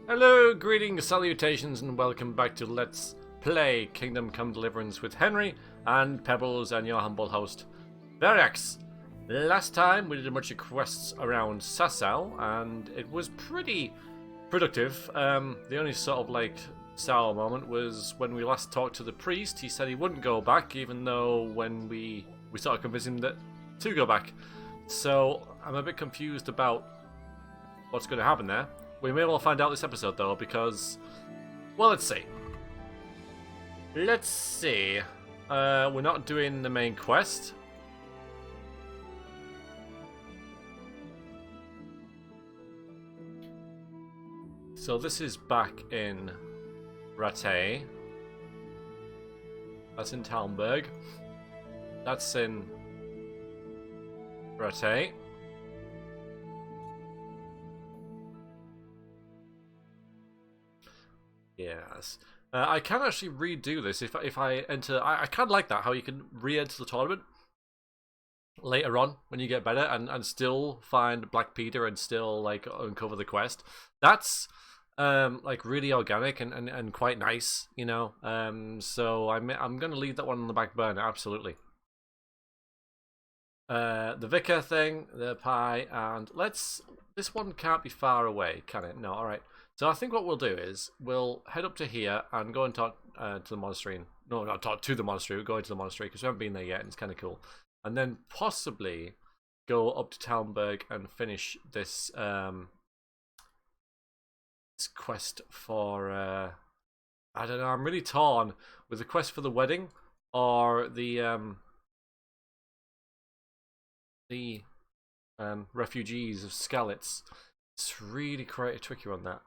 Hello, greetings, salutations, and welcome back to Let's Play Kingdom Come Deliverance with Henry and Pebbles and your humble host, Veriax. Last time we did a bunch of quests around Sasau, and it was pretty productive. The only sort of like sour moment was when we last talked to the priest. He said he wouldn't go back, even though when we sort of convinced him to go back. So I'm a bit confused about what's going to happen there. We may well find out this episode, though, because... well, let's see. Let's see. We're not doing the main quest. So this is back in Rattay. That's in Talmberg. That's in Rattay. Yes. I can actually redo this if I enter... I kind of like that, how you can re-enter the tournament later on when you get better and still find Black Peter and still like uncover the quest. That's like really organic and quite nice, you know. So I'm going to leave that one on the back burner, absolutely. The Vicar thing, the pie, and let's... this one can't be far away, can it? No, alright. So I think what we'll do is we'll head up to here and go and talk to the monastery. No, not talk to the monastery. We'll go into the monastery because we haven't been there yet and it's kind of cool. And then possibly go up to Talmberg and finish this this quest for... I don't know. I'm really torn with the quest for the wedding or the refugees of Skalitz. It's really quite a tricky one, that.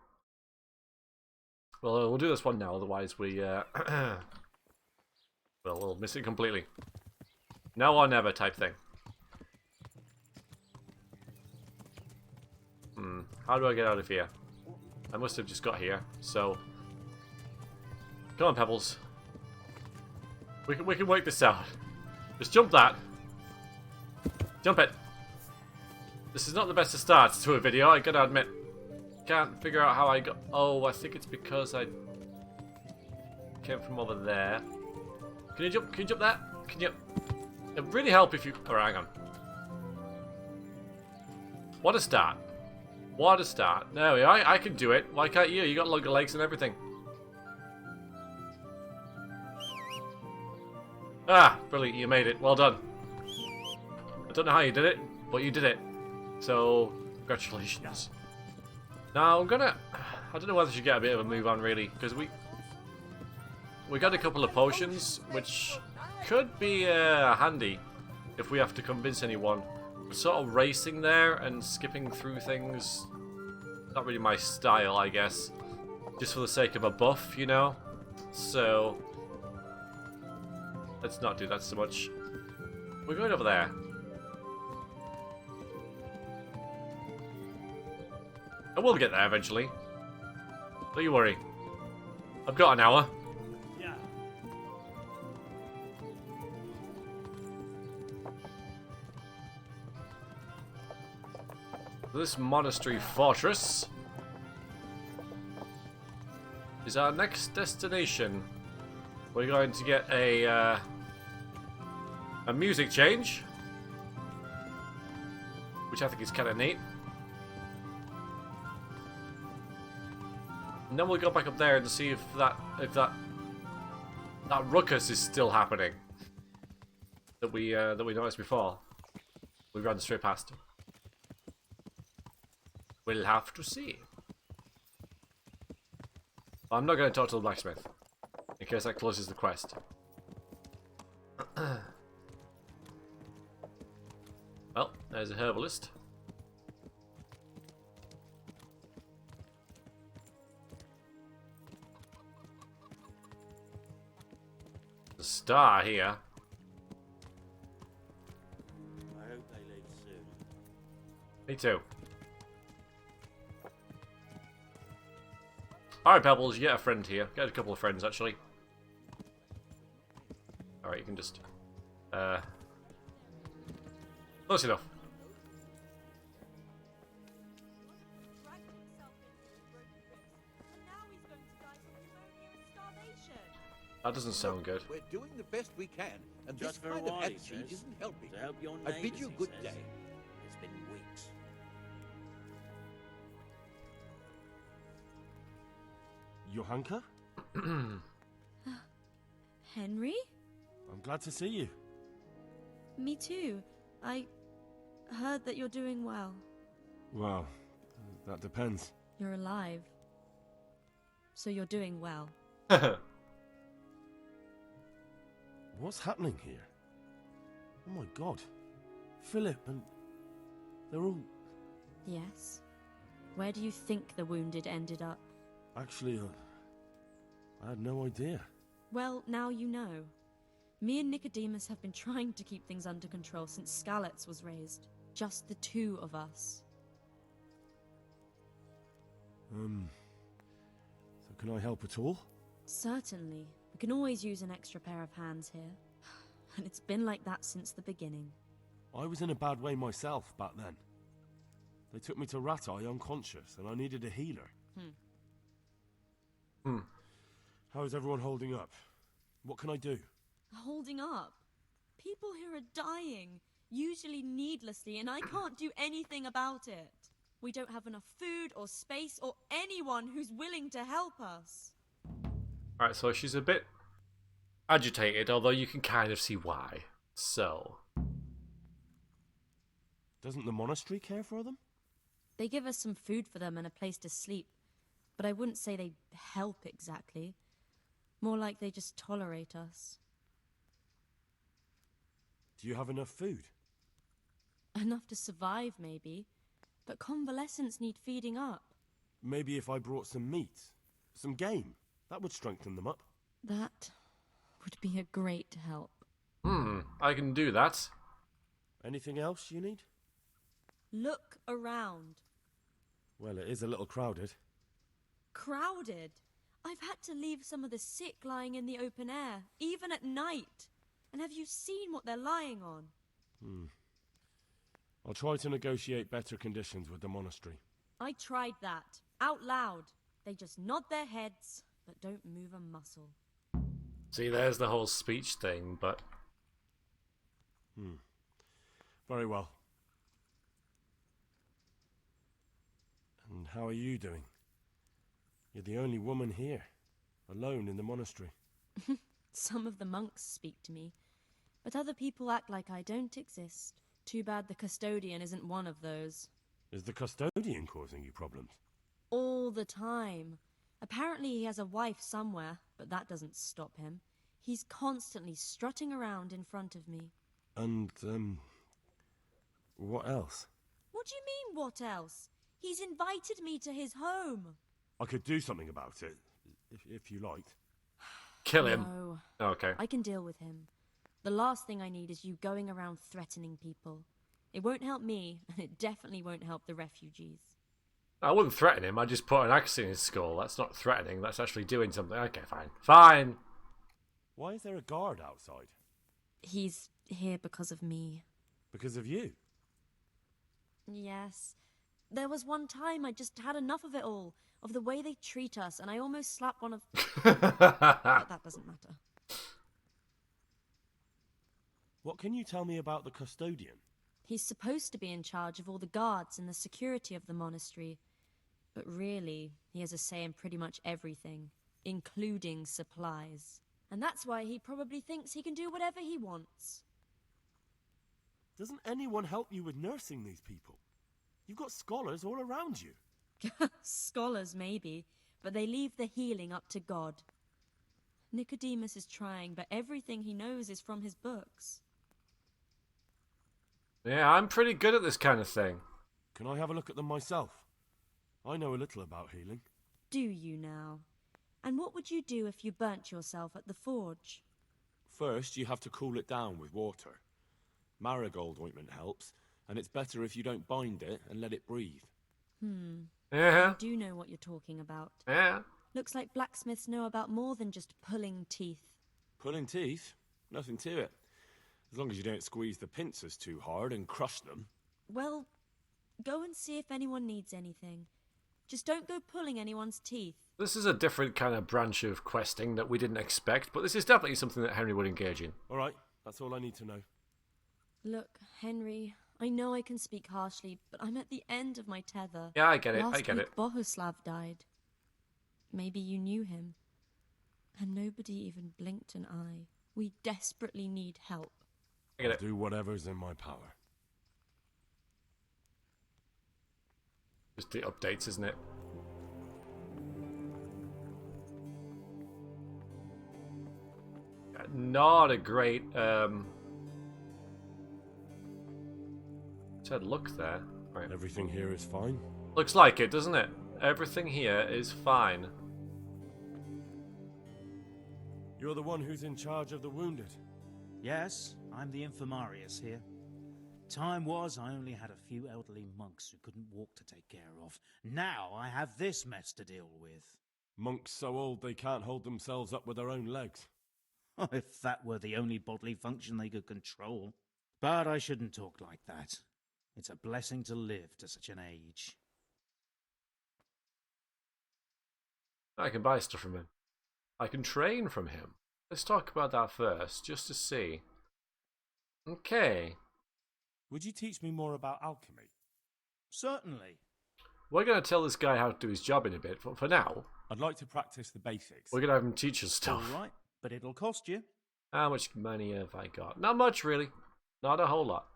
Well, we'll do this one now, otherwise we, well, we'll miss it completely. Now or never type thing. How do I get out of here? I must have just got here, so... come on, Pebbles. We can work this out. Just jump that. Jump it. This is not the best of starts to a video, I gotta admit. Can't figure out how I got... oh, I think it's because I came from over there. Can you jump? Can you jump that? Can you... it'd really help if you... oh, hang on. What a start. What a start. There we are. I can do it. Why can't you? You got longer legs and everything. Ah, brilliant. You made it. Well done. I don't know how you did it, but you did it. So, congratulations. Now, I'm gonna... I don't know whether I should get a bit of a move on, really, because we got a couple of potions, which could be handy if we have to convince anyone. We're sort of racing there and skipping through things. Not really my style, I guess. Just for the sake of a buff, you know? So, let's not do that so much. We're going over there. I will get there eventually. Don't you worry. I've got an hour. Yeah. This monastery fortress is our next destination. We're going to get a music change, which I think is kind of neat. And then we'll go back up there and see if that ruckus is still happening that we noticed before. We ran straight past. We'll have to see. I'm not going to talk to the blacksmith in case that closes the quest. Well, there's a herbalist. The star here. I hope they leave soon. Me too. Alright, Pebbles, you get a friend here. Get a couple of friends, actually. Alright, you can just... close enough. That doesn't sound good. We're doing the best we can, and Just this for a kind of while, he attitude says. isn't helping. To help your I neighbours, bid you he good says. day. It's been weeks. Johanka? Henry? I'm glad to see you. Me too. I heard that you're doing well. Well, that depends. You're alive. So you're doing well. What's happening here? Oh my god. Philip and... they're all... Yes? Where do you think the wounded ended up? Actually, I had no idea. Well, now you know. Me and Nicodemus have been trying to keep things under control since Skalitz was raised. Just the two of us. So can I help at all? Certainly. We can always use an extra pair of hands here. And it's been like that since the beginning. I was in a bad way myself back then. They took me to Ratai unconscious, and I needed a healer. How is everyone holding up? What can I do? Holding up? People here are dying, usually needlessly, and I can't do anything about it. We don't have enough food or space or anyone who's willing to help us. Alright, so she's a bit agitated, although you can kind of see why. So... Doesn't the monastery care for them? They give us some food for them and a place to sleep, but I wouldn't say they help exactly. More like they just tolerate us. Do you have enough food? Enough to survive, maybe, but convalescents need feeding up. Maybe if I brought some meat, some game, that would strengthen them up. That would be a great help. I can do that. Anything else you need? Look around. Well, it is a little crowded. Crowded? I've had to leave some of the sick lying in the open air, even at night. And have you seen what they're lying on? I'll try to negotiate better conditions with the monastery. I tried that, out loud. They just nod their heads, but don't move a muscle. See, there's the whole speech thing, but... Very well. And how are you doing? You're the only woman here, alone in the monastery. Some of the monks speak to me, but other people act like I don't exist. Too bad the custodian isn't one of those. Is the custodian causing you problems? All the time. Apparently he has a wife somewhere, but that doesn't stop him. He's constantly strutting around in front of me. And, what else? What do you mean, what else? He's invited me to his home. I could do something about it, if you liked. Kill him. No, Okay. I can deal with him. The last thing I need is you going around threatening people. It won't help me, and it definitely won't help the refugees. I wouldn't threaten him, I'd just put an axe in his skull. That's not threatening, that's actually doing something. Okay, fine. Fine! Why is there a guard outside? He's here because of me. Because of you? Yes. There was one time I just had enough of it all, of the way they treat us, and I almost slapped one of... But that doesn't matter. What can you tell me about the custodian? He's supposed to be in charge of all the guards and the security of the monastery. But really, he has a say in pretty much everything, including supplies. And that's why he probably thinks he can do whatever he wants. Doesn't anyone help you with nursing these people? You've got scholars all around you. Scholars, maybe, but they leave the healing up to God. Nicodemus is trying, but everything he knows is from his books. Yeah, I'm pretty good at this kind of thing. Can I have a look at them myself? I know a little about healing. Do you now? And what would you do if you burnt yourself at the forge? First, you have to cool it down with water. Marigold ointment helps, and it's better if you don't bind it and let it breathe. Yeah. I do know what you're talking about. Yeah. Looks like blacksmiths know about more than just pulling teeth. Pulling teeth? Nothing to it. As long as you don't squeeze the pincers too hard and crush them. Well, go and see if anyone needs anything. Just don't go pulling anyone's teeth. This is a different kind of branch of questing that we didn't expect, but this is definitely something that Henry would engage in. All right, that's all I need to know. Look, Henry, I know I can speak harshly, but I'm at the end of my tether. Yeah, I get it, Last I get week, it. Bohuslav died. Maybe you knew him. And nobody even blinked an eye. We desperately need help. I get I'll it. do whatever's in my power. Just the updates, isn't it? Not a great said look there. Right. Everything here is fine? Looks like it, doesn't it? Everything here is fine. You're the one who's in charge of the wounded. Yes, I'm the infirmarius here. Time was I only had a few elderly monks who couldn't walk to take care of. Now I have this mess to deal with. Monks so old they can't hold themselves up with their own legs. If that were the only bodily function they could control. But I shouldn't talk like that. It's a blessing to live to such an age. I can buy stuff from him. I can train from him. Let's talk about that first, just to see. Okay. Would you teach me more about alchemy? Certainly. We're going to tell this guy how to do his job in a bit, but for now, I'd like to practice the basics. we're going to have him teach us stuff. All right, but it'll cost you. How much money have I got? Not much, really. Not a whole lot.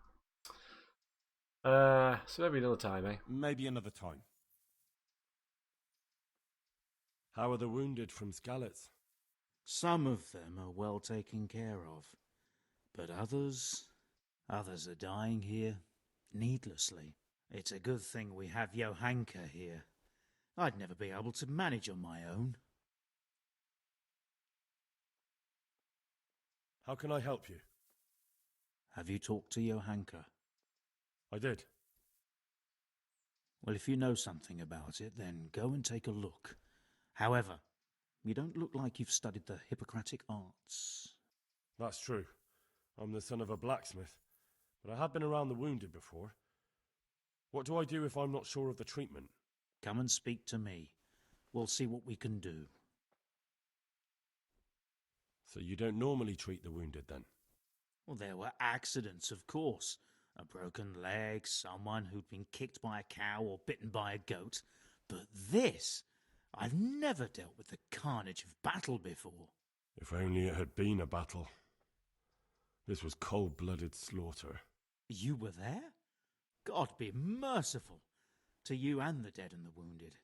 So maybe another time, eh? Maybe another time. How are the wounded from Skalitz? Some of them are well taken care of. But others are dying here needlessly. It's a good thing we have Johanka here. I'd never be able to manage on my own. How can I help you? Have you talked to Johanka? I did. Well, if you know something about it, then go and take a look. However, you don't look like you've studied the Hippocratic arts. That's true. I'm the son of a blacksmith, but I have been around the wounded before. What do I do if I'm not sure of the treatment? Come and speak to me. We'll see what we can do. So you don't normally treat the wounded then? Well, there were accidents, of course. A broken leg, someone who'd been kicked by a cow or bitten by a goat. But this, I've never dealt with the carnage of battle before. If only it had been a battle. This was cold-blooded slaughter. You were there? God be merciful to you and the dead and the wounded.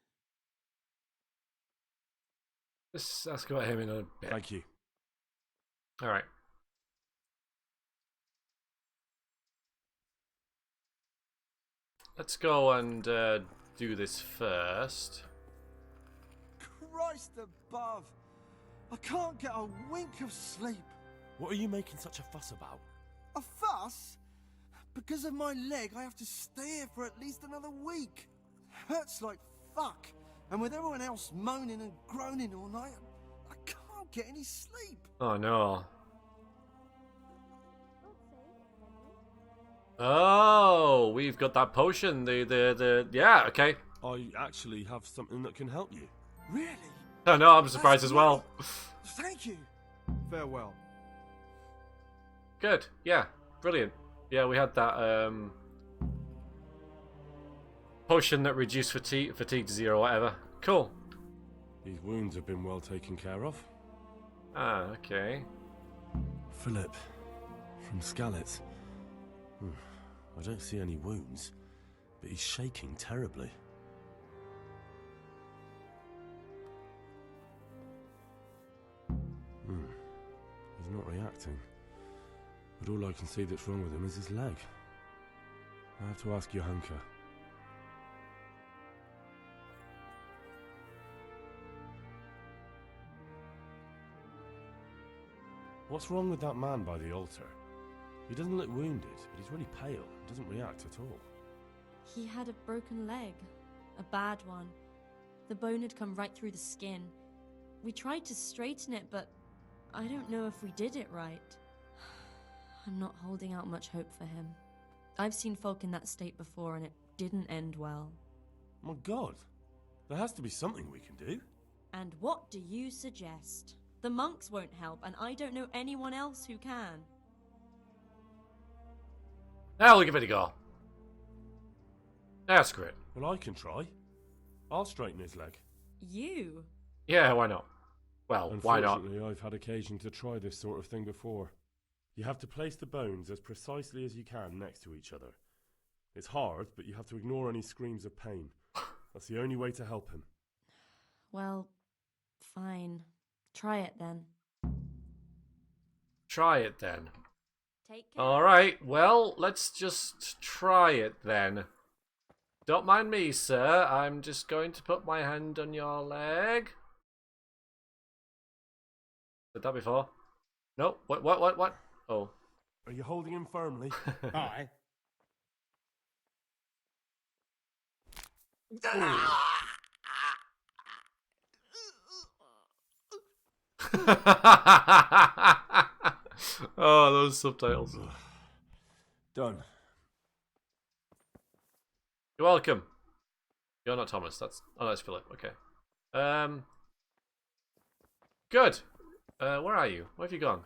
Let's ask about him in a bit. Thank you. Alright. Let's go and do this first. Christ above! I can't get a wink of sleep. What are you making such a fuss about? A fuss? Because of my leg, I have to stay here for at least another week. Hurts like fuck. And with everyone else moaning and groaning all night, I can't get any sleep. Oh no. Oh, we've got that potion. Yeah, okay. I actually have something that can help you. Really? Oh no, I'm surprised as well. Thank you. Farewell. Good. Yeah, brilliant. Yeah, we had that potion that reduced fatigue to 0 or whatever. Cool. These wounds have been well taken care of. Ah, okay. Philip, from Skalitz. I don't see any wounds, but he's shaking terribly. He's not reacting. But all I can see that's wrong with him is his leg. I have to ask Johanka. What's wrong with that man by the altar? He doesn't look wounded, but he's really pale and doesn't react at all. He had a broken leg. A bad one. The bone had come right through the skin. We tried to straighten it, but I don't know if we did it right. I'm not holding out much hope for him. I've seen folk in that state before, and it didn't end well. My God! There has to be something we can do. And what do you suggest? The monks won't help, and I don't know anyone else who can. I'll give it a go. That's great. Well, I can try. I'll straighten his leg. You? Yeah, why not? Well, why not? Unfortunately, I've had occasion to try this sort of thing before. You have to place the bones as precisely as you can next to each other. It's hard, but you have to ignore any screams of pain. That's the only way to help him. Well, fine. Try it then. Try it then. Take care. Alright, well, let's just try it then. Don't mind me, sir. I'm just going to put my hand on your leg. Did that before? No? What? Oh. Are you holding him firmly? Aye. Oh, those subtitles. Done. You're welcome. You're not Thomas. That's Philip. Okay. Good. Where are you? Where have you gone?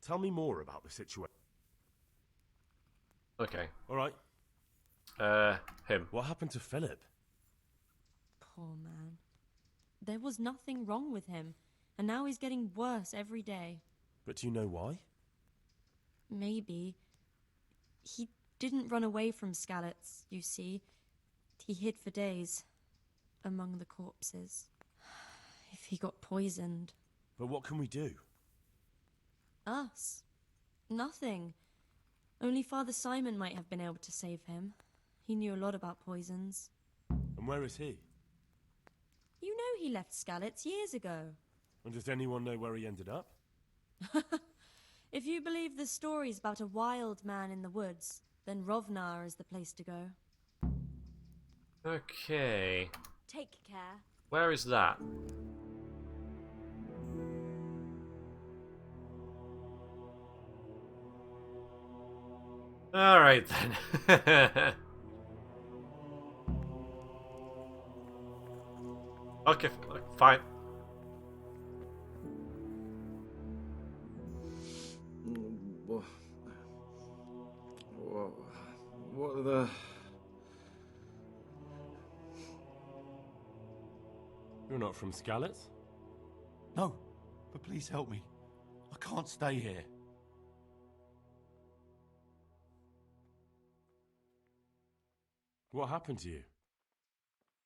Tell me more about the situation. Okay. All right. Him. What happened to Philip? Poor man. There was nothing wrong with him, and now he's getting worse every day. But do you know why? Maybe. He didn't run away from Skalitz, you see. He hid for days, among the corpses. If he got poisoned. But what can we do? Us? Nothing. Only Father Simon might have been able to save him. He knew a lot about poisons. And where is he? You know he left Skalitz years ago. And does anyone know where he ended up? If you believe the stories about a wild man in the woods, then Rovnar is the place to go. Okay. Take care. Where is that? Alright then. Okay, fine. What are the... You're not from Skalitz? No, but please help me. I can't stay here. What happened to you?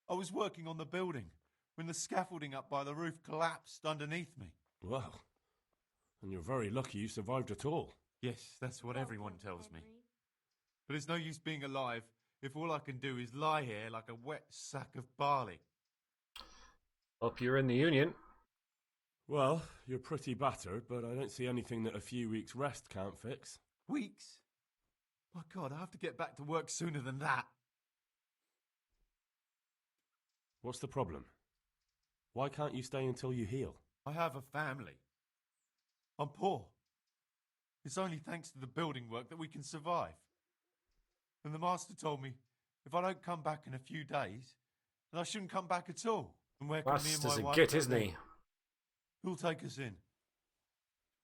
I was working on the building when the scaffolding up by the roof collapsed underneath me. Well, and you're very lucky you survived at all. Yes, that's what everyone tells me. But it's no use being alive if all I can do is lie here like a wet sack of barley. Hope you're in the Union. Well, you're pretty battered, but I don't see anything that a few weeks' rest can't fix. Weeks? My God, I have to get back to work sooner than that. What's the problem? Why can't you stay until you heal? I have a family. I'm poor. It's only thanks to the building work that we can survive. And the master told me if I don't come back in a few days, then I shouldn't come back at all. And where can me and Master's my a wife git, go isn't he? then? Who'll take us in?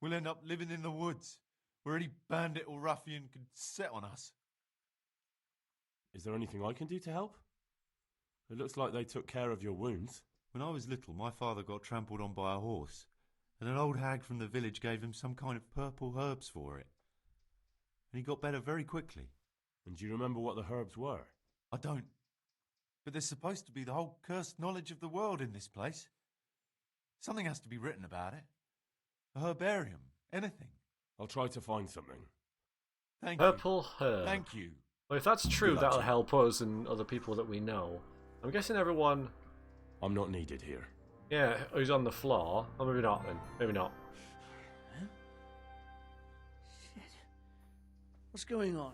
We'll end up living in the woods, where any bandit or ruffian could set on us. Is there anything I can do to help? It looks like they took care of your wounds. When I was little, my father got trampled on by a horse, and an old hag from the village gave him some kind of purple herbs for it. And he got better very quickly. And do you remember what the herbs were? I don't. But there's supposed to be the whole cursed knowledge of the world in this place. Something has to be written about it. A herbarium. Anything. I'll try to find something. Thank you. Purple herb. Thank you. Well, if that's true, Good luck that'll to you. help us and other people that we know. I'm guessing everyone... I'm not needed here. Yeah, who's on the floor. Or maybe not then. Maybe not. Shit. What's going on?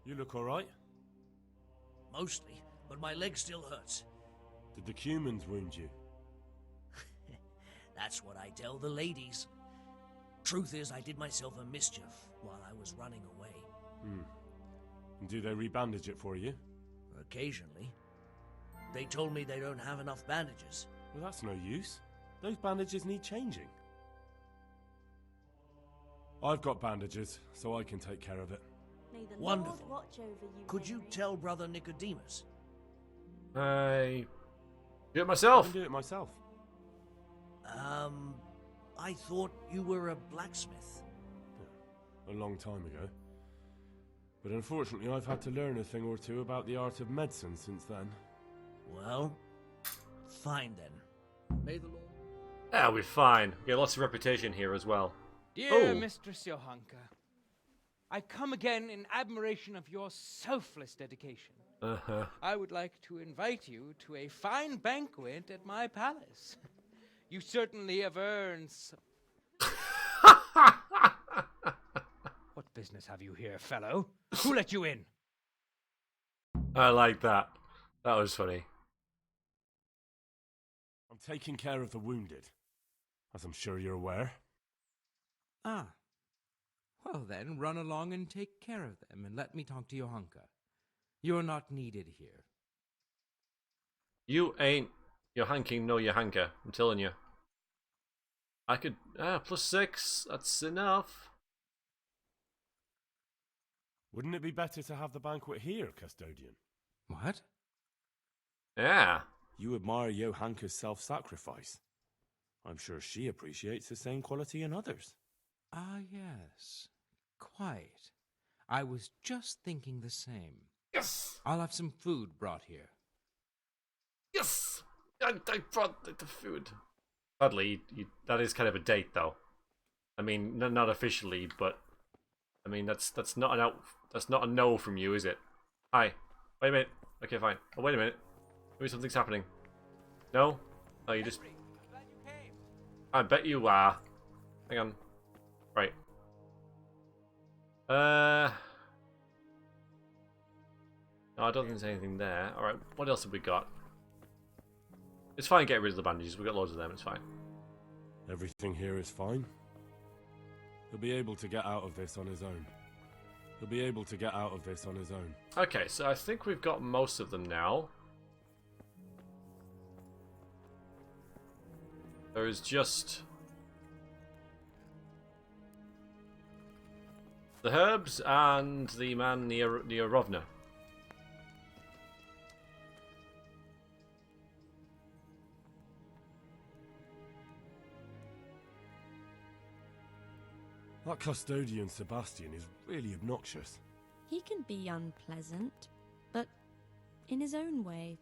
You look alright? Mostly, but my leg still hurts. Did the humans wound you? That's what I tell the ladies. Truth is, I did myself a mischief while I was running away. And do they rebandage it for you? Occasionally. They told me they don't have enough bandages. Well, that's no use. Those bandages need changing. I've got bandages, so I can take care of it. May the Wonderful. Lord watch over you. Could you Henry. tell Brother Nicodemus? I do it I myself. can do it myself. I thought you were a blacksmith. A long time ago. But unfortunately, I've had to learn a thing or two about the art of medicine since then. Well, fine then. May the Lord... Yeah, we're fine. We get lots of reputation here as well. Dear Oh. Mistress Johanka, I come again in admiration of your selfless dedication. Uh-huh. I would like to invite you to a fine banquet at my palace. You certainly have earned some... What business have you here, fellow? Who let you in? I like that. That was funny. I'm taking care of the wounded, as I'm sure you're aware. Ah. Well then, run along and take care of them, and let me talk to Johanka. You're not needed here. You ain't Johanking, no Johanka. I'm telling you. I could... +6. That's enough. Wouldn't it be better to have the banquet here, Custodian? What? Yeah. You admire Johanka's self-sacrifice. I'm sure she appreciates the same quality in others. Ah, yes. Quite. I was just thinking the same. Yes! I'll have some food brought here. Yes! I brought the food. Sadly, that is kind of a date, though. I mean, not officially, but I mean that's not an out. That's not a no from you, is it? Hi. Wait a minute. Okay, fine. Oh, wait a minute. Maybe something's happening. No? Oh, you just... I'm glad you came. I bet you are. Hang on. Right. No, I don't think there's anything there. Alright, what else have we got? It's fine getting rid of the bandages. We've got loads of them. It's fine. Everything here is fine. He'll be able to get out of this on his own. He'll be able to get out of this on his own. Okay, so I think we've got most of them now. There is just the herbs and the man near Rovna. That custodian Sebastian is really obnoxious. He can be unpleasant, but in his own way.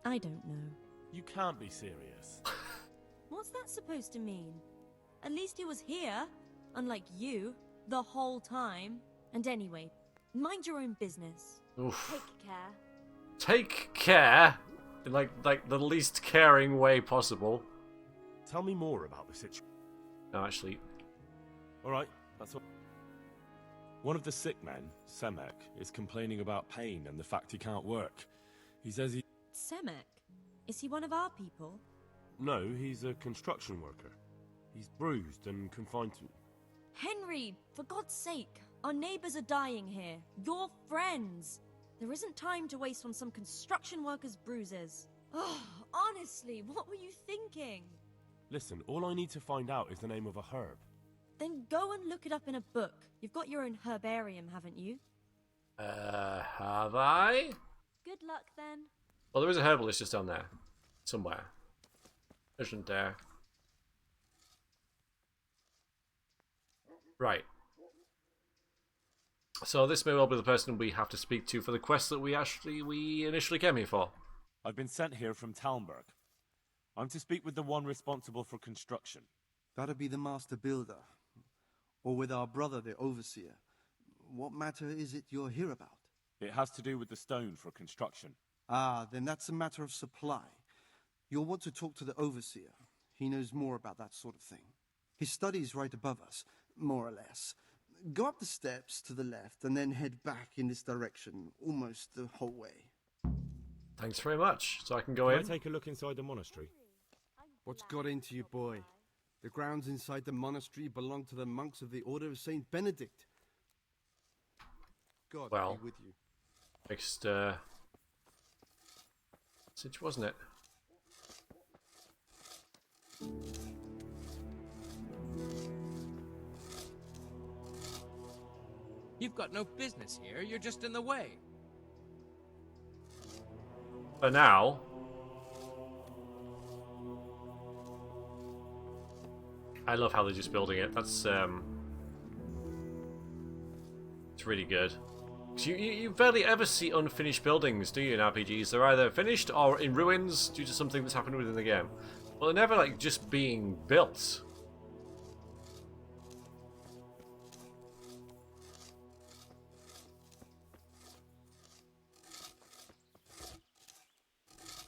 I don't know. You can't be serious. What's that supposed to mean? At least he was here, unlike you, the whole time. And anyway, mind your own business. Oof. Take care. Take care, in like the least caring way possible. Tell me more about the situation. No, actually, Alright, that's all. One of the sick men, Semek, is complaining about pain and the fact he can't work. He says he... Semek? Is he one of our people? No, he's a construction worker. He's bruised and confined to... Henry, for God's sake, our neighbors are dying here. Your friends. There isn't time to waste on some construction worker's bruises. Oh, honestly, what were you thinking? Listen, all I need to find out is the name of a herb. Then go and look it up in a book. You've got your own herbarium, haven't you? have I? Good luck then. Well, there is a herbalist just down there. Somewhere. Isn't there? Right. So this may well be the person we have to speak to for the quest that we initially came here for. I've been sent here from Talmberg. I'm to speak with the one responsible for construction. That'd be the master builder. Or with our brother, the overseer. What matter is it you're here about? It has to do with the stone for construction. Ah, then that's a matter of supply. You'll want to talk to the overseer. He knows more about that sort of thing. His study's right above us, more or less. Go up the steps to the left and then head back in this direction, almost the whole way. Thanks very much. So I can go Can in. I take a look inside the monastery? What's got into you, boy? The grounds inside the monastery belong to the monks of the Order of Saint Benedict. God well, be with you. mixed message, wasn't it? You've got no business here. You're just in the way. For now. I love how they're just building it. That's it's really good. 'Cause you barely ever see unfinished buildings, do you, in RPGs? They're either finished or in ruins due to something that's happened within the game. Well, they're never like just being built.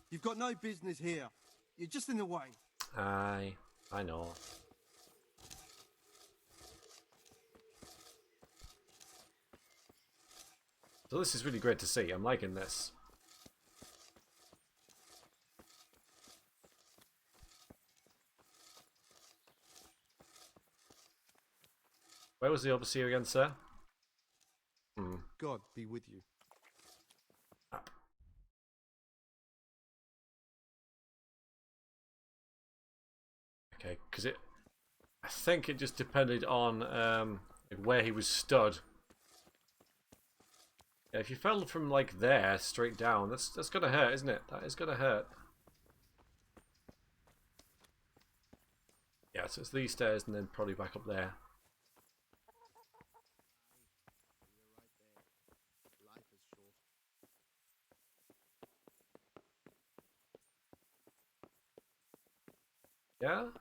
You've got no business here. You're just in the way. I know. So this is really great to see. I'm liking this. Where was the overseer again, sir? God be with you. Okay, because I think it just depended on where he was stood. Yeah, if you fell from like there straight down, that's gonna hurt, isn't it? That is gonna hurt. Yeah, so it's these stairs and then probably back up there. Yeah?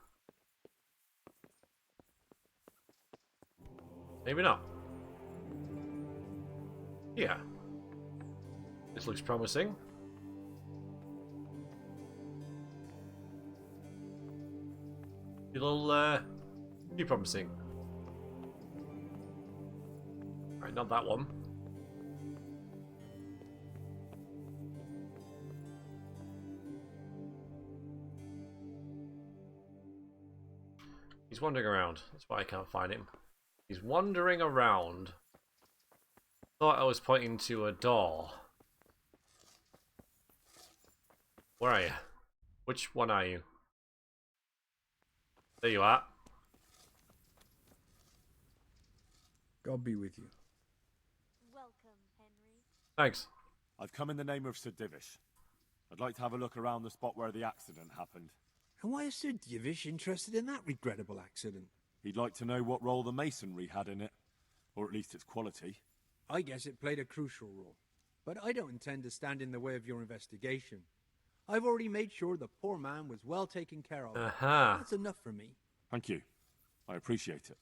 Maybe not. Yeah. This looks promising. It'll be promising. Right, not that one. He's wandering around. That's why I can't find him. He's wandering around. Thought I was pointing to a door. Where are you? Which one are you? There you are. God be with you. Welcome, Henry. Thanks. I've come in the name of Sir Divish. I'd like to have a look around the spot where the accident happened. And why is Sir Divish interested in that regrettable accident? He'd like to know what role the masonry had in it, or at least its quality. I guess it played a crucial role. But I don't intend to stand in the way of your investigation. I've already made sure the poor man was well taken care of. That's enough for me. Thank you. I appreciate it.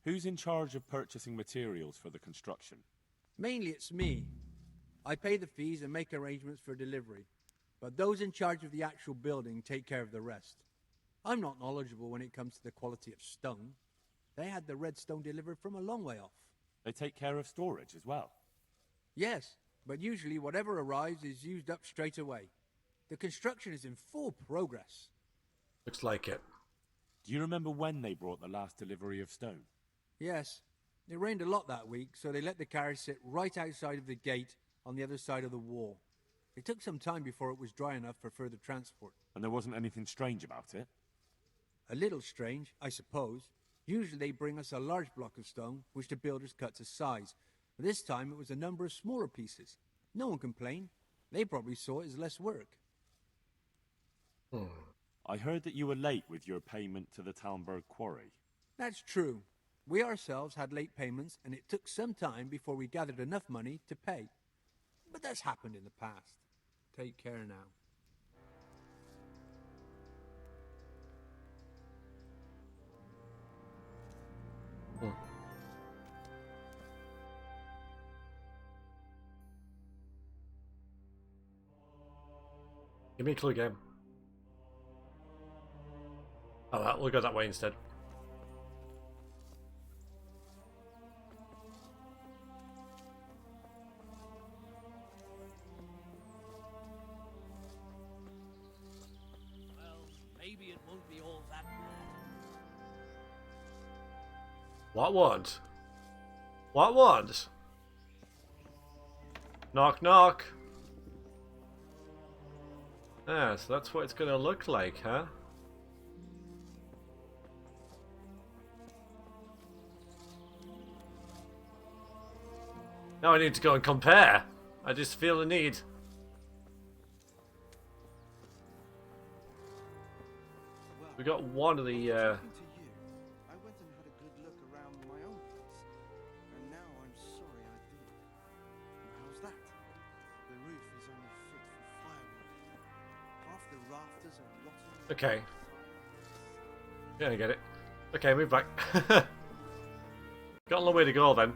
Who's in charge of purchasing materials for the construction? Mainly it's me. I pay the fees and make arrangements for delivery. But those in charge of the actual building take care of the rest. I'm not knowledgeable when it comes to the quality of stone. They had the red stone delivered from a long way off. They take care of storage as well? Yes, but usually whatever arrives is used up straight away. The construction is in full progress. Looks like it. Do you remember when they brought the last delivery of stone? Yes. It rained a lot that week, so they let the carriage sit right outside of the gate on the other side of the wall. It took some time before it was dry enough for further transport. And there wasn't anything strange about it? A little strange, I suppose. Usually they bring us a large block of stone, which the builders cut to size. But this time it was a number of smaller pieces. No one complained. They probably saw it as less work. I heard that you were late with your payment to the Talmberg quarry. That's true. We ourselves had late payments, and it took some time before we gathered enough money to pay. But that's happened in the past. Take care now. Give me a clue game. Oh, we'll go that way instead. Well, maybe it won't be all that bad. What won't? What? Knock, knock. Yeah, so that's what it's gonna look like, huh? Now I need to go and compare. I just feel the need. We got one of the. Talking to you, I went and had a good look around my own place, and now I'm sorry I did. How's that? The roof is only fit for firewood. Half the rafters are rotten. Okay. Yeah, I get it. Okay, move back. Got a long way to go then.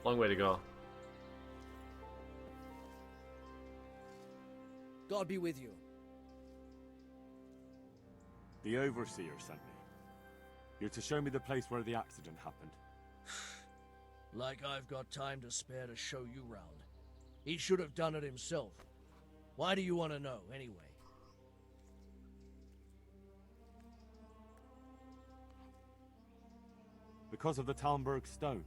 Long way to go. God be with you. The Overseer sent me. You're to show me the place where the accident happened. Like I've got time to spare to show you round. He should have done it himself. Why do you want to know, anyway? Because of the Talmberg stone.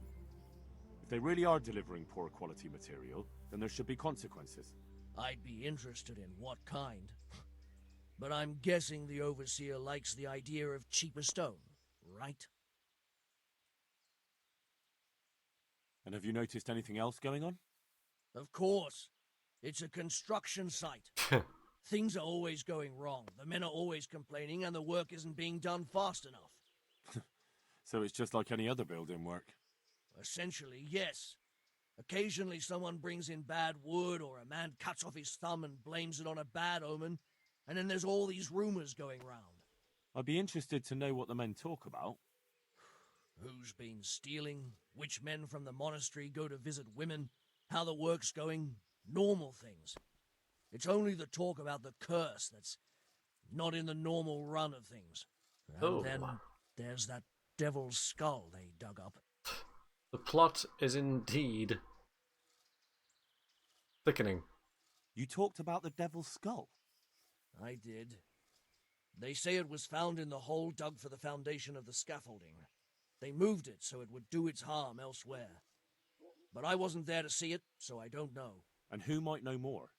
If they really are delivering poor quality material, then there should be consequences. I'd be interested in what kind. But I'm guessing the Overseer likes the idea of cheaper stone, right? And have you noticed anything else going on? Of course. It's a construction site. Things are always going wrong. The men are always complaining and the work isn't being done fast enough. So it's just like any other building work? Essentially, yes. Occasionally someone brings in bad wood or a man cuts off his thumb and blames it on a bad omen, and then there's all these rumors going round. I'd be interested to know what the men talk about. Who's been stealing, which men from the monastery go to visit women, how the work's going, normal things. It's only the talk about the curse that's not in the normal run of things. And then there's that devil's skull they dug up. The plot is indeed thickening. You talked about the devil's skull? I did. They say it was found in the hole dug for the foundation of the scaffolding. They moved it so it would do its harm elsewhere. But I wasn't there to see it, so I don't know. And who might know more?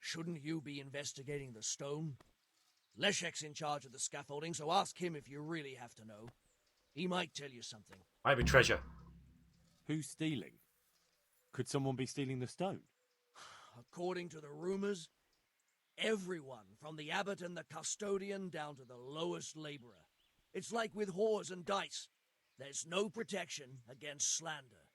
Shouldn't you be investigating the stone? Leszek's in charge of the scaffolding, so ask him if you really have to know. He might tell you something. Might be treasure. Who's stealing? Could someone be stealing the stone? According to the rumors, everyone, from the abbot and the custodian down to the lowest laborer. It's like with whores and dice. There's no protection against slander.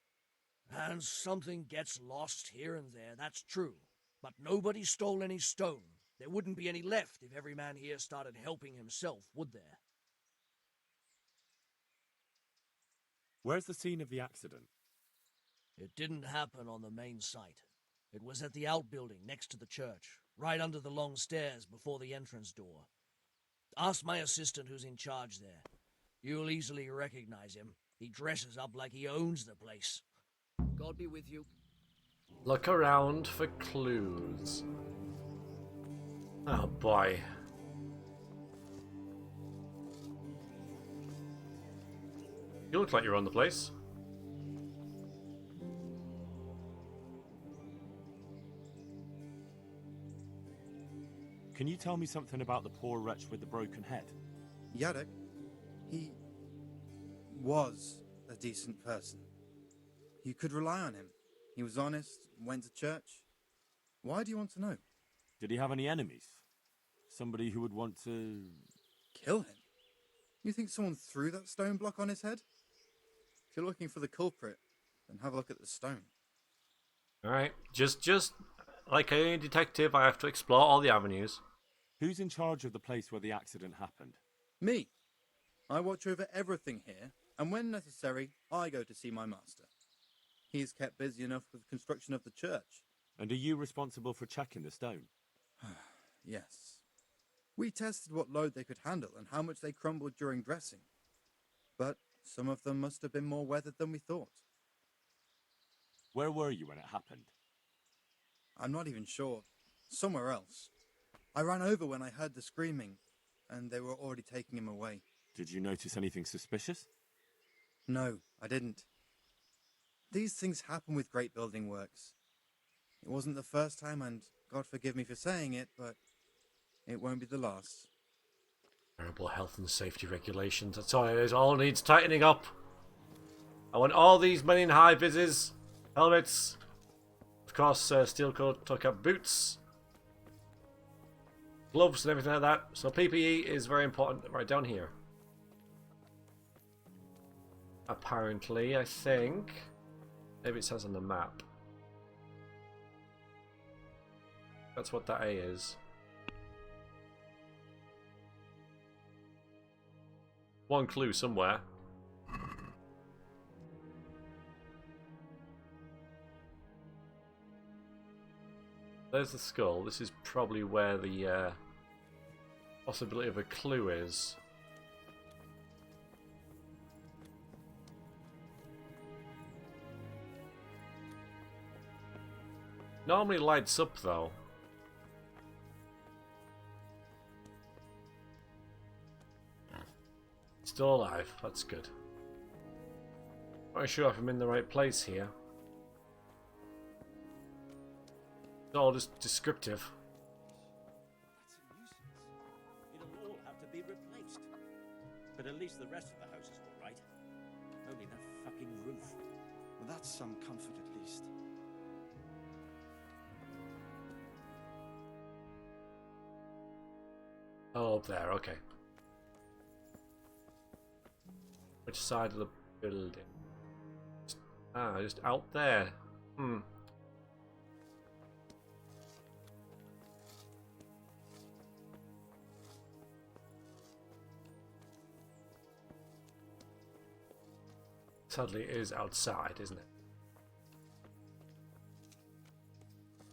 And something gets lost here and there, that's true. But nobody stole any stone. There wouldn't be any left if every man here started helping himself, would there? Where's the scene of the accident? It didn't happen on the main site. It was at the outbuilding next to the church, right under the long stairs before the entrance door. Ask my assistant who's in charge there. You'll easily recognize him. He dresses up like he owns the place. God be with you. Look around for clues. Oh boy. You look like you're on the place. Can you tell me something about the poor wretch with the broken head? Yarek, he was a decent person. You could rely on him. He was honest, went to church. Why do you want to know? Did he have any enemies? Somebody who would want to... Kill him? You think someone threw that stone block on his head? If you're looking for the culprit, then have a look at the stone. Alright, just like any detective, I have to explore all the avenues. Who's in charge of the place where the accident happened? Me. I watch over everything here, and when necessary, I go to see my master. He's kept busy enough with the construction of the church. And are you responsible for checking the stone? Yes. We tested what load they could handle and how much they crumbled during dressing. But some of them must have been more weathered than we thought. Where were you when it happened? I'm not even sure. Somewhere else. I ran over when I heard the screaming, and they were already taking him away. Did you notice anything suspicious? No, I didn't. These things happen with great building works. It wasn't the first time, and God forgive me for saying it, but it won't be the last. Terrible health and safety regulations. That's all it is. All needs tightening up. I want all these men in high vises, helmets, of course, steel coat, toe-cap boots, gloves, and everything like that. So PPE is very important right down here. Apparently, I think. Maybe it says on the map. That's what that A is. One clue somewhere. There's the skull. This is probably where the possibility of a clue is. Normally lights up though. Still alive, that's good. Not sure if I'm in the right place here. It's all just descriptive. That's a nuisance. It'll all have to be replaced. But at least the rest of the house is all right. Only that fucking roof. Well, that's some comfort at least. Oh, up there, okay. Which side of the building? Just out there. Sadly, it is outside, isn't it?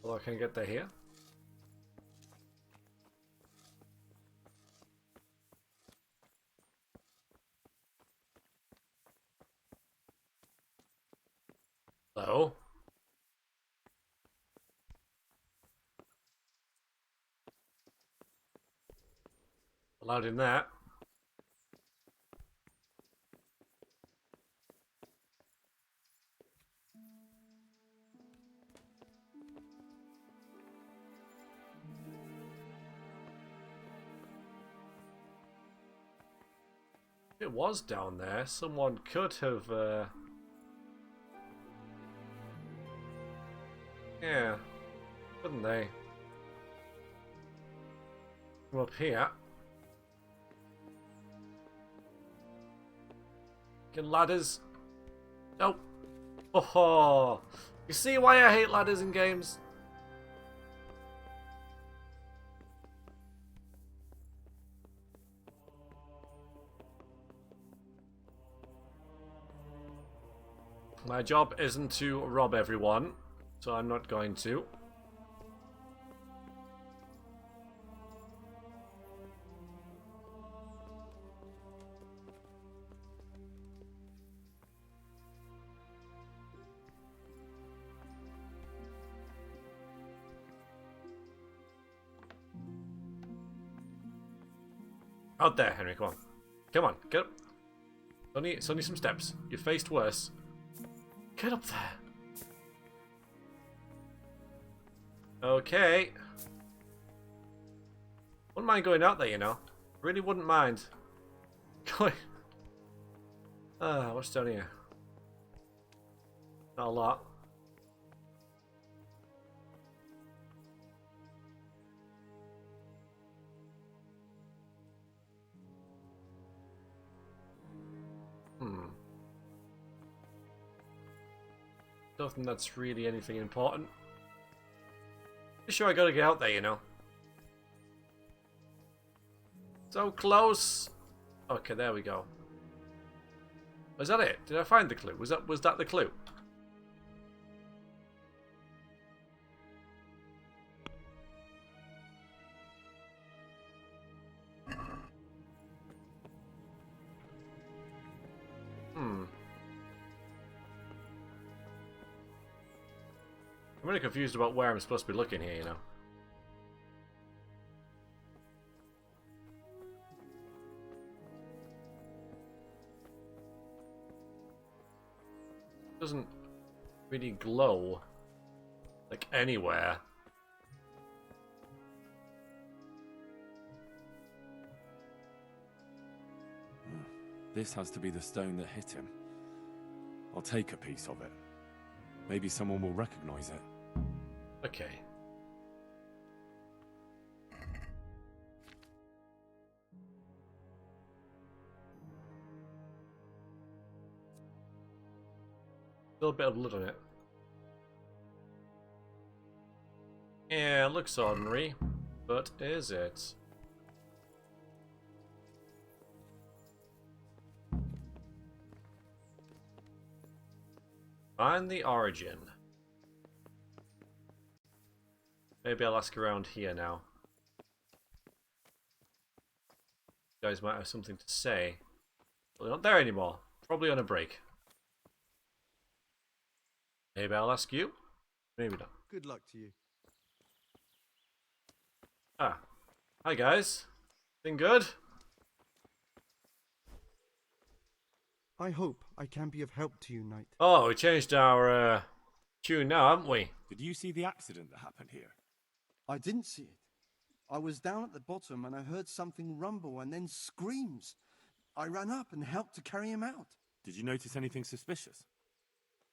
Although I can get there here. Hello? Allowed in that. It was down there. Someone could have yeah, couldn't they? Come up here. Can ladders? Nope. Oh, you see why I hate ladders in games? My job isn't to rob everyone, so I'm not going to. Out there, Henry, come on. Come on, get up. It's only some steps. You faced worse. Get up there. Okay. Wouldn't mind going out there, you know. Really wouldn't mind. Going. What's down here? Not a lot. Don't think that's really anything important. Pretty sure I gotta get out there, you know. So close. Okay, there we go. Was that it? Did I find the clue? Was that the clue? I'm really confused about where I'm supposed to be looking here, you know. doesn't really glow like anywhere. This has to be the stone that hit him. I'll take a piece of it. Maybe someone will recognize it. Okay. Still a bit of blood on it. Yeah, it looks ordinary, but is it? Find the origin. Maybe I'll ask around here now. You guys might have something to say. Well, they're not there anymore. Probably on a break. Maybe I'll ask you. Maybe not. Good luck to you. Ah. Hi guys. Been good? I hope I can be of help to you, Knight. Oh, we changed our tune now, haven't we? Did you see the accident that happened here? I didn't see it. I was down at the bottom and I heard something rumble and then screams. I ran up and helped to carry him out. Did you notice anything suspicious?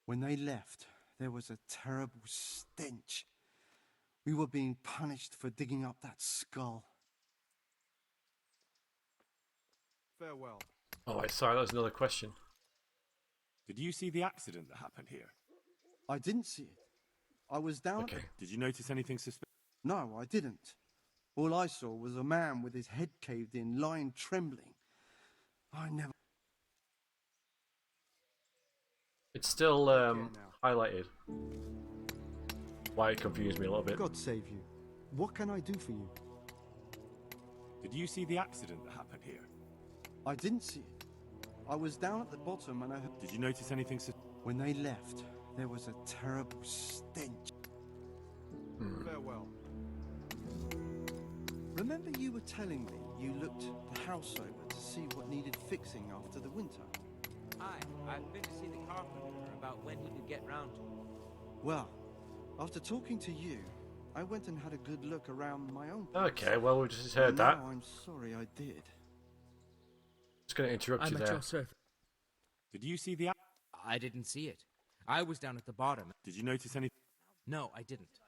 When they left, there was a terrible stench. We were being punished for digging up that skull. Farewell. Oh, wait, sorry, that was another question. Did you see the accident that happened here? I didn't see it. I was down. Okay. Did you notice anything suspicious? No, I didn't. All I saw was a man with his head caved in, lying trembling. I never... It's still highlighted. Why it confused me a little bit. God save you. What can I do for you? Did you see the accident that happened here? I didn't see it. I was down at the bottom and I heard... Did you notice anything When they left, there was a terrible stench. Farewell. Remember you were telling me you looked the house over to see what needed fixing after the winter? Aye, I've been to see the carpenter about when he could get round to it. Well, after talking to you, I went and had a good look around my own place. Okay, well, we just heard And that. now I'm sorry I did. Just going to interrupt you I'm at there. your service. Did you see the I didn't see it. I was down at the bottom. Did you notice anything? No, I didn't.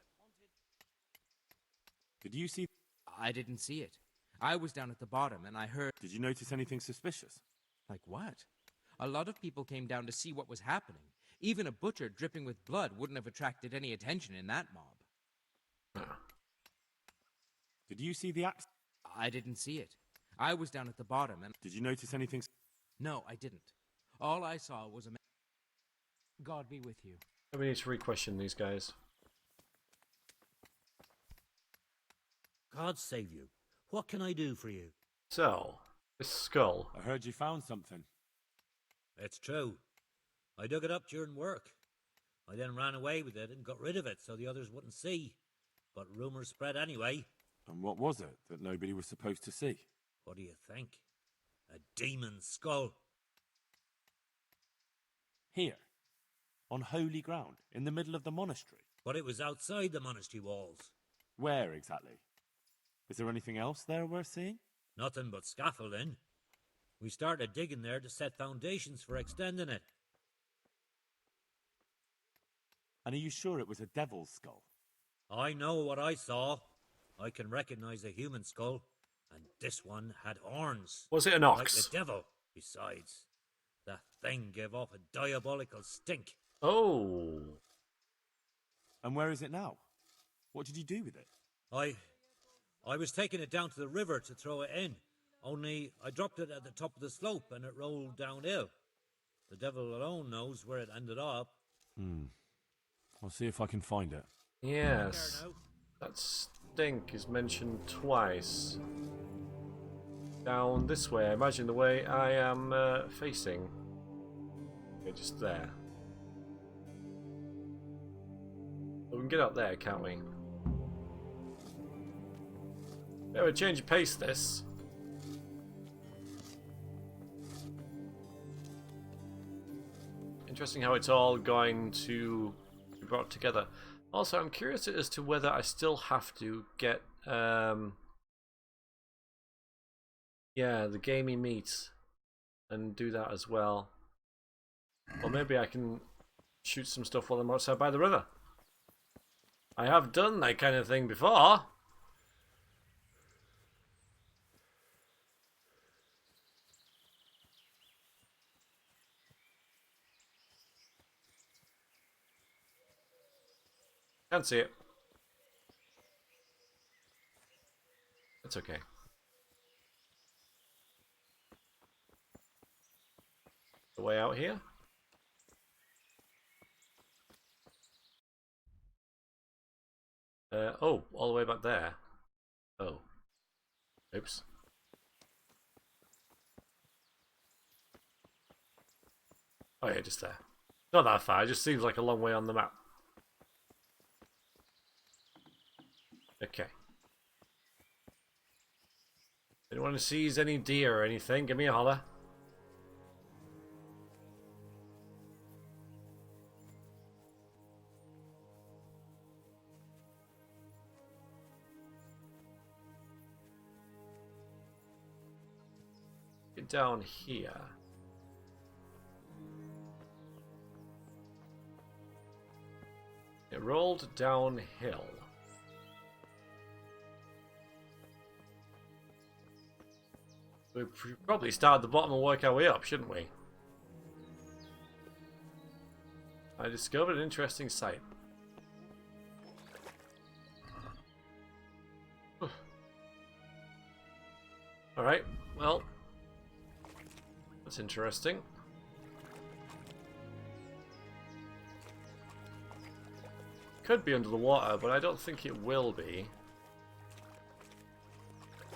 Did you see... I didn't see it. I was down at the bottom and I heard... Did you notice anything suspicious? Like what? A lot of people came down to see what was happening. Even a butcher dripping with blood wouldn't have attracted any attention in that mob. Did you see the accident? I didn't see it. I was down at the bottom and... Did you notice anything... No, I didn't. All I saw was a man... God be with you. We need to re-question these guys. God save you. What can I do for you? So, this skull. I heard you found something. It's true. I dug it up during work. I then ran away with it and got rid of it so the others wouldn't see. But rumours spread anyway. And what was it that nobody was supposed to see? What do you think? A demon skull. Here. On holy ground, in the middle of the monastery. But it was outside the monastery walls. Where exactly? Is there anything else there worth seeing? Nothing but scaffolding. We started digging there to set foundations for extending it. And are you sure it was a devil's skull? I know what I saw. I can recognize a human skull, and this one had horns. Was it an Like ox? the devil. Besides, that thing gave off a diabolical stink. Oh. And where is it now? What did you do with it? I was taking it down to the river to throw it in. Only I dropped it at the top of the slope and it rolled downhill. The devil alone knows where it ended up. I'll see if I can find it. Yes. That stink is mentioned twice. Down this way. I imagine the way I am facing. Okay, just there. But we can get up there, can't we? Yeah, we'll change of pace this. Interesting how it's all going to be brought together. Also, I'm curious as to whether I still have to get yeah, the gamey meat and do that as well. Or maybe I can shoot some stuff while I'm outside by the river. I have done that kind of thing before. Can't see it. It's okay. The way out here? Oh, all the way back there. Oh. Oops. Oh yeah, just there. Not that far, it just seems like a long way on the map. Okay. Anyone sees any deer or anything, give me a holler. Get down here. It rolled downhill. We probably start at the bottom and work our way up, shouldn't we? I discovered an interesting sight. Alright, well, that's interesting. Could be under the water, but I don't think it will be.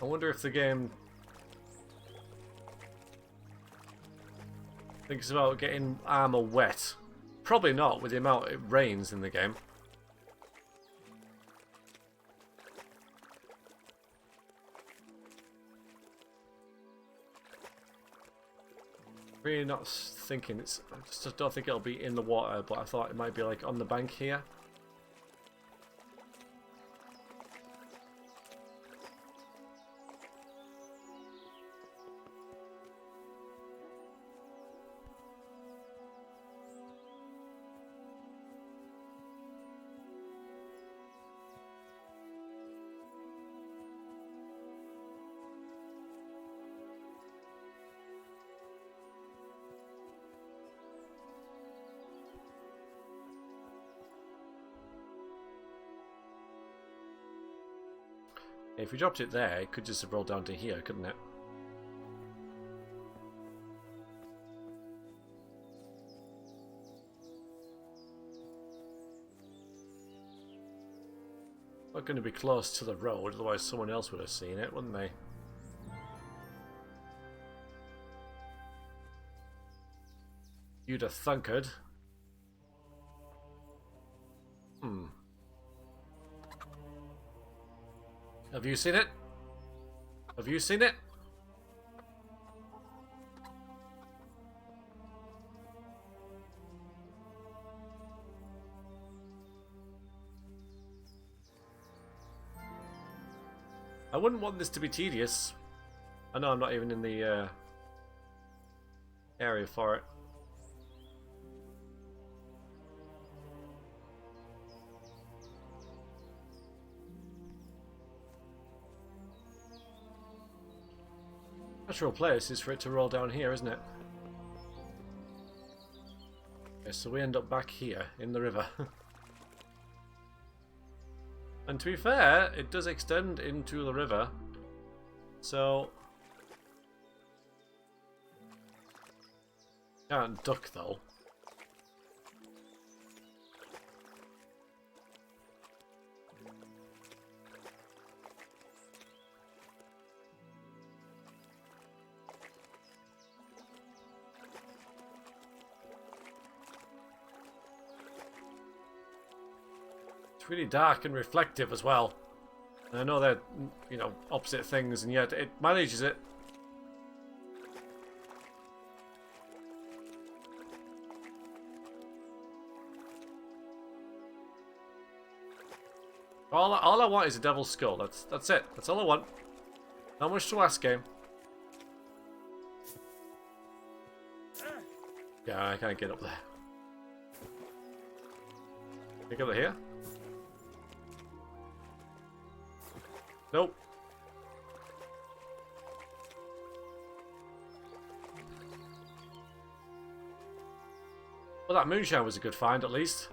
I wonder if the game thinks about getting armor wet. Probably not with the amount it rains in the game. Really not thinking it's. I just don't think it'll be in the water, but I thought it might be like on the bank here. If we dropped it there, it could just have rolled down to here, couldn't it? Not going to be close to the road, otherwise someone else would have seen it, wouldn't they? You'd have thunkered. Have you seen it? Have you seen it? I wouldn't want this to be tedious. I know I'm not even in the area for it. Natural place is for it to roll down here, isn't it? Okay, so we end up back here in the river. And to be fair, it does extend into the river. So can't duck though. Really dark and reflective as well. And I know they're, you know, opposite things, and yet it manages it. All I want is a devil's skull. That's it. That's all I want. Not much to ask, game. Yeah, I can't get up there. Can I get up here? Nope. Well, that moonshine was a good find, at least.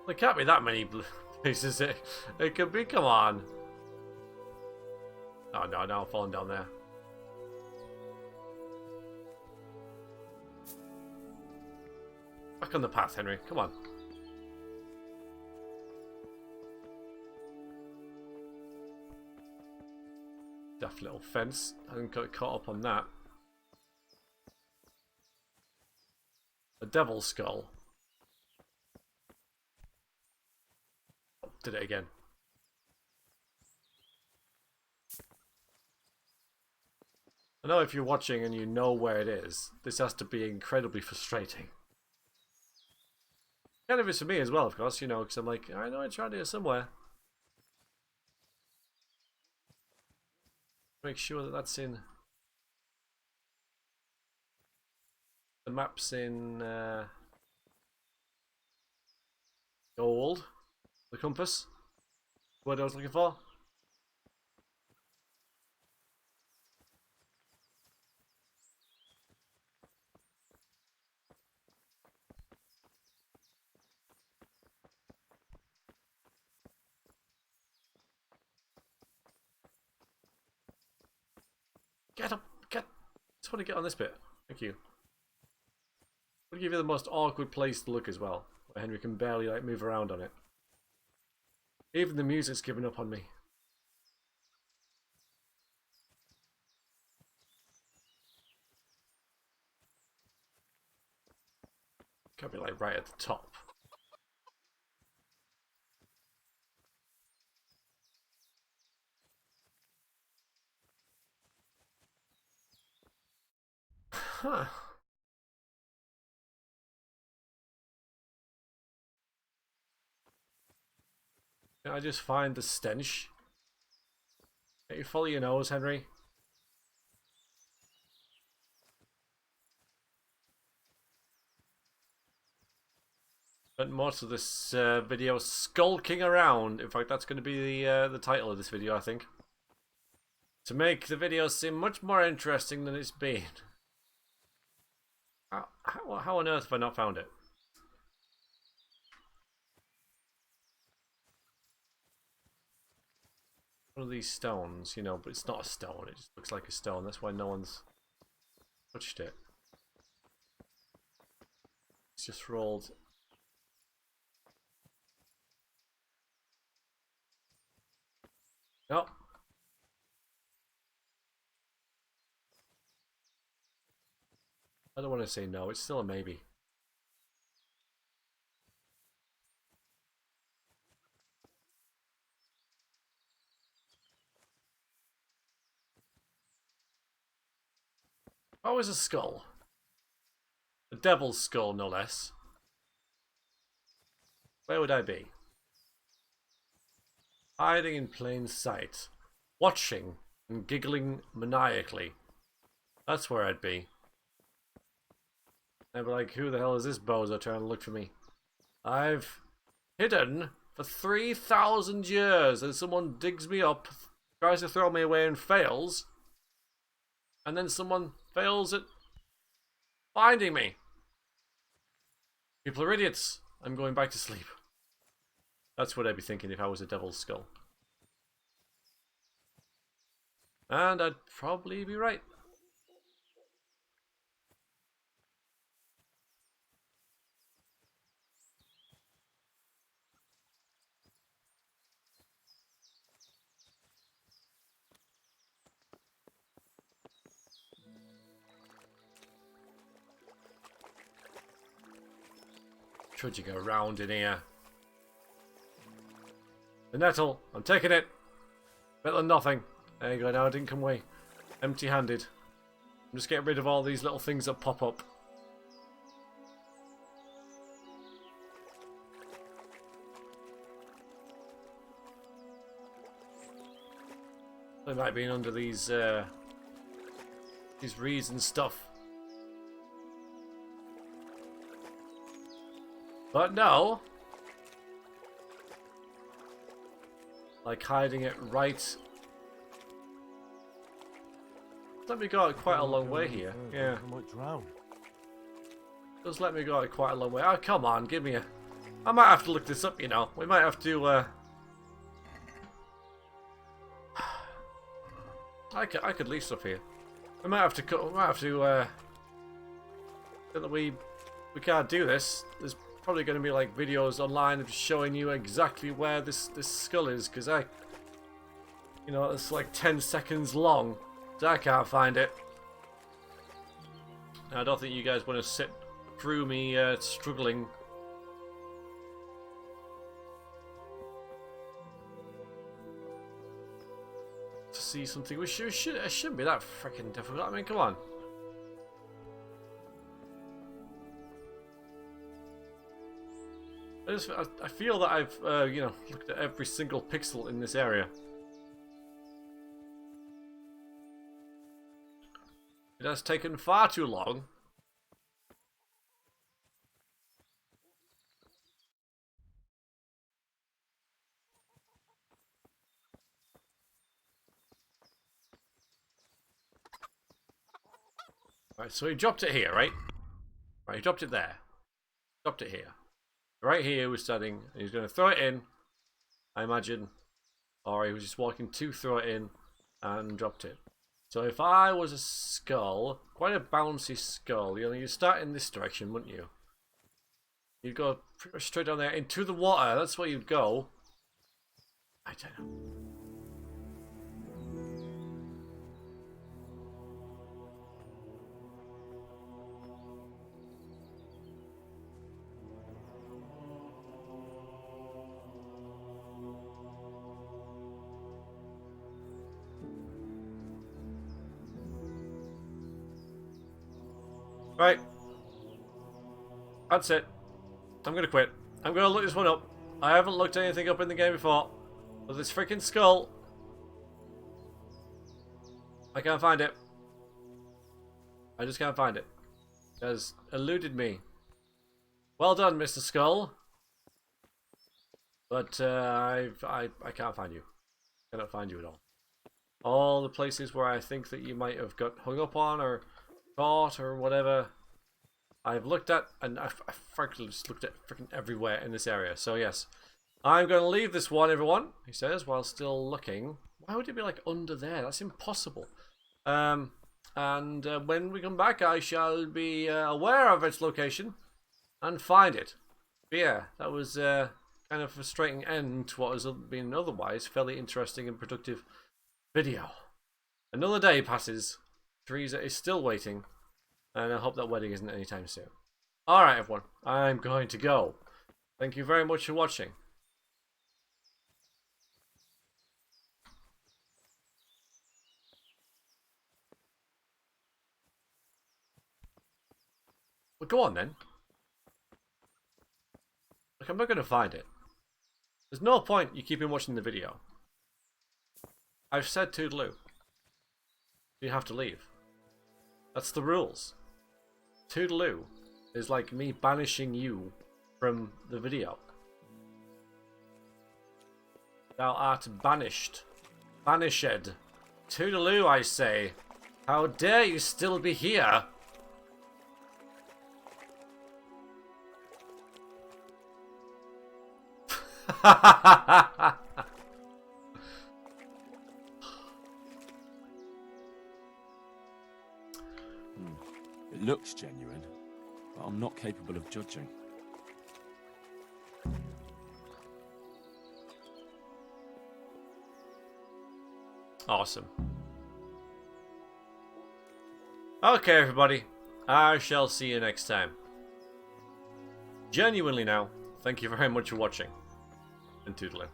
There can't be that many places. It could be. Come on. Oh no! Now I'm falling down there. Back on the path, Henry. Come on. Daft little fence. I haven't got caught up on that. A devil's skull. Did it again. I know if you're watching and you know where it is, this has to be incredibly frustrating. Kind of is for me as well, of course, you know, because I'm like, I know it's around here somewhere. Make sure that that's in. The map's in gold. The compass. What I was looking for. Get up, get. Just want to get on this bit. Thank you. Would give you the most awkward place to look as well, where Henry can barely like move around on it. Even the music's given up on me. Can't be like right at the top. Huh. Can I just find the stench? Can you follow your nose, Henry? Spent most of this video skulking around. In fact, that's going to be the title of this video, I think. To make the video seem much more interesting than it's been. How on earth have I not found it? One of these stones, you know, but it's not a stone. It just looks like a stone. That's why no one's touched it. It's just rolled. No. I don't want to say no. It's still a maybe. Oh, is a skull. A devil's skull, no less. Where would I be? Hiding in plain sight. Watching and giggling maniacally. That's where I'd be. I'd be like, who the hell is this bozo trying to look for me? I've hidden for 3,000 years and someone digs me up, tries to throw me away and fails. And then someone fails at finding me. People are idiots. I'm going back to sleep. That's what I'd be thinking if I was a devil's skull. And I'd probably be right. Trudging around in here. The nettle. I'm taking it. Better than nothing. There you go. Now I didn't come away empty-handed. I'm just getting rid of all these little things that pop up. They might be under these reeds and stuff. But no. Like hiding it right. Let me go out quite a long way here. Yeah. I might drown. Just let me go out quite a long way. Oh, come on, give me a... I might have to look this up, you know. We might have to, I could leave stuff here. We might have to cut... We might have to, that we can't do this. There's probably going to be, like, videos online of showing you exactly where this skull is, because you know, it's like 10 seconds long. So I can't find it. I don't think you guys want to sit through me struggling. To see something. It shouldn't be that freaking difficult. I mean, come on. I feel that I've you know, looked at every single pixel in this area. It has taken far too long. Right, so he dropped it here, right? Right, he dropped it there. Dropped it here. Right here we're standing, and he's going to throw it in, I imagine. Or he was just walking to throw it in and dropped it. So if I was a skull, quite a bouncy skull, you know, you'd start in this direction, wouldn't you? You'd go pretty much straight down there into the water, that's where you'd go. I don't know. Right. That's it. I'm gonna quit. I'm gonna look this one up. I haven't looked anything up in the game before. But this freaking skull. I can't find it. I just can't find it. It has eluded me. Well done, Mr. Skull. But I can't find you. I cannot find you at all. All the places where I think that you might have got hung up on or caught or whatever, I've looked at, and I've frankly just looked at freaking everywhere in this area. So yes, I'm going to leave this one, everyone, he says, while still looking. Why would it be like under there? That's impossible. And when we come back, I shall be aware of its location and find it. But yeah, that was kind of a frustrating end to what has been otherwise fairly interesting and productive video. Another day passes. Teresa is still waiting, and I hope that wedding isn't anytime soon. Alright everyone, I'm going to go. Thank you very much for watching. Well, go on then. Look, I'm not going to find it. There's no point you keeping watching the video. I've said toodaloo. You have to leave. That's the rules. Toodaloo is like me banishing you from the video. Thou art banished. Banished. Toodaloo, I say. How dare you still be here? It looks genuine, but I'm not capable of judging. Awesome. Okay, everybody. I shall see you next time. Genuinely now, thank you very much for watching. And toodling.